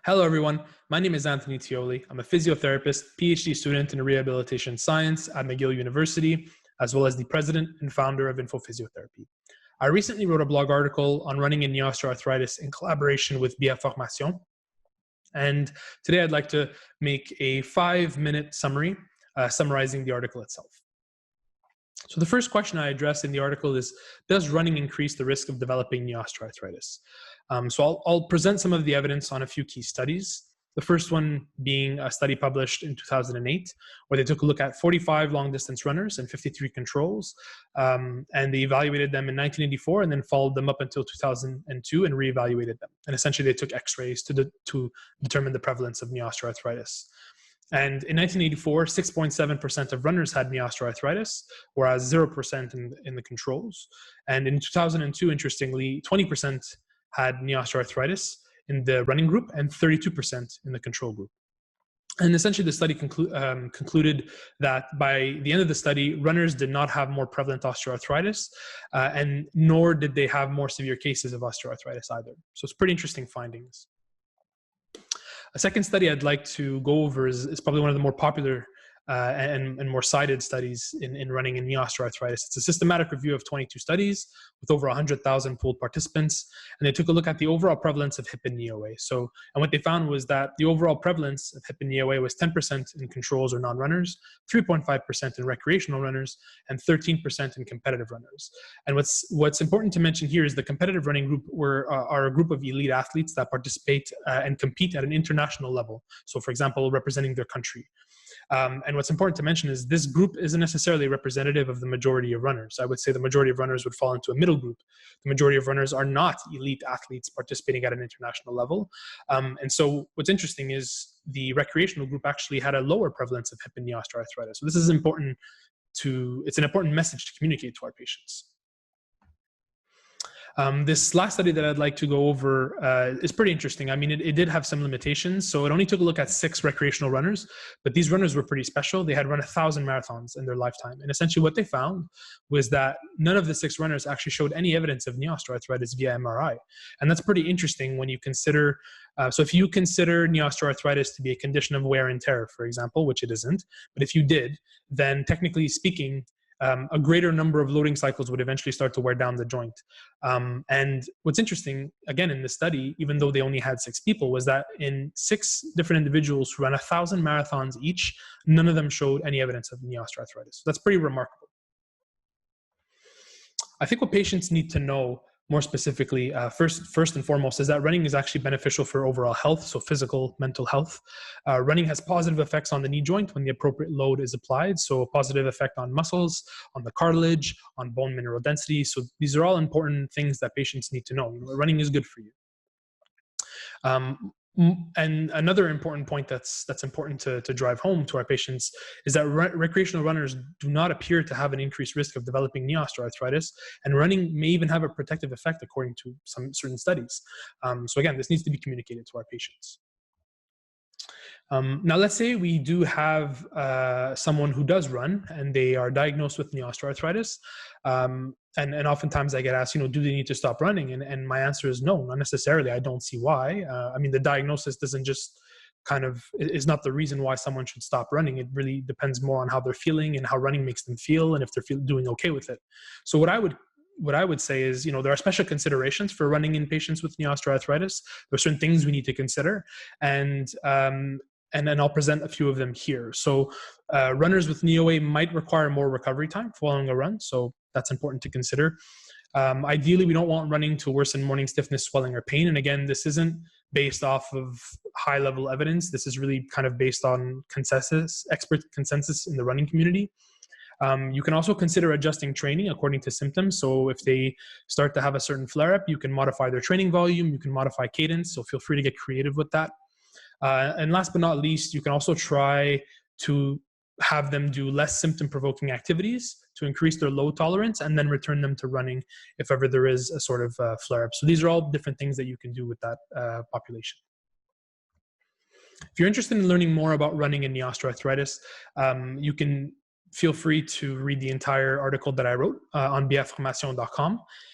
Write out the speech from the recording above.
Hello, everyone. My name is Anthony Tioli. I'm a physiotherapist, PhD student in rehabilitation science at McGill University, as well as the president and founder of Info Physiotherapy. I recently wrote a blog article on running in osteoarthritis in collaboration with BF Formation. And today I'd like to make a 5-minute summary summarizing the article itself. So the first question I address in the article is, does running increase the risk of developing knee osteoarthritis? So I'll present some of the evidence on a few key studies. The first one being a study published in 2008, where they took a look at 45 long-distance runners and 53 controls, and they evaluated them in 1984 and then followed them up until 2002 and reevaluated them. And essentially, they took X-rays to determine the prevalence of knee osteoarthritis. And in 1984, 6.7% of runners had knee osteoarthritis, whereas 0% in the controls. And in 2002, interestingly, 20% had knee osteoarthritis in the running group and 32% in the control group. And essentially, the study concluded that by the end of the study, runners did not have more prevalent osteoarthritis, and nor did they have more severe cases of osteoarthritis either. So it's pretty interesting findings. A second study I'd like to go over is probably one of the more popular and more cited studies in running in knee osteoarthritis. It's a systematic review of 22 studies with over 100,000 pooled participants, and they took a look at the overall prevalence of hip and knee OA. And what they found was that the overall prevalence of hip and knee OA was 10% in controls or non-runners, 3.5% in recreational runners, and 13% in competitive runners. And what's important to mention here is the competitive running group are a group of elite athletes that participate and compete at an international level. So, for example, representing their country. And what's important to mention is this group isn't necessarily representative of the majority of runners. I would say the majority of runners would fall into a middle group. The majority of runners are not elite athletes participating at an international level. And so what's interesting is the recreational group actually had a lower prevalence of hip and knee osteoarthritis. So this is important it's an important message to communicate to our patients. This last study that I'd like to go over is pretty interesting. I mean, it did have some limitations. So it only took a look at 6 recreational runners, but these runners were pretty special. They had run 1,000 marathons in their lifetime. And essentially what they found was that none of the 6 runners actually showed any evidence of knee osteoarthritis via MRI. And that's pretty interesting when you consider, so if you consider knee osteoarthritis to be a condition of wear and tear, for example, which it isn't, but if you did, then technically speaking, a greater number of loading cycles would eventually start to wear down the joint. And what's interesting, again, in this study, even though they only had 6 people, was that in 6 different individuals who ran 1,000 marathons each, none of them showed any evidence of knee osteoarthritis. So that's pretty remarkable. I think what patients need to know more specifically, first and foremost, is that running is actually beneficial for overall health, so physical, mental health. Running has positive effects on the knee joint when the appropriate load is applied, so a positive effect on muscles, on the cartilage, on bone mineral density. So these are all important things that patients need to know. Running is good for you. And another important point that's important to drive home to our patients is that recreational runners do not appear to have an increased risk of developing knee osteoarthritis, and running may even have a protective effect according to some certain studies. So again, this needs to be communicated to our patients. Now, let's say we do have someone who does run and they are diagnosed with knee osteoarthritis. And oftentimes I get asked, do they need to stop running? And my answer is no, not necessarily. I don't see why. I mean, the diagnosis doesn't just is not the reason why someone should stop running. It really depends more on how they're feeling and how running makes them feel and if they're doing okay with it. So what I would say is, there are special considerations for running in patients with knee osteoarthritis. There are certain things we need to consider. And then I'll present a few of them here. So runners with knee OA might require more recovery time following a run. So that's important to consider. Ideally, we don't want running to worsen morning stiffness, swelling, or pain. And again, this isn't based off of high-level evidence. This is really kind of based on expert consensus in the running community. You can also consider adjusting training according to symptoms. So if they start to have a certain flare-up, you can modify their training volume, you can modify cadence. So feel free to get creative with that. And last but not least, you can also try to have them do less symptom-provoking activities to increase their load tolerance and then return them to running if ever there is a sort of flare-up. So these are all different things that you can do with that population. If you're interested in learning more about running in knee osteoarthritis, you can feel free to read the entire article that I wrote on bfformation.com.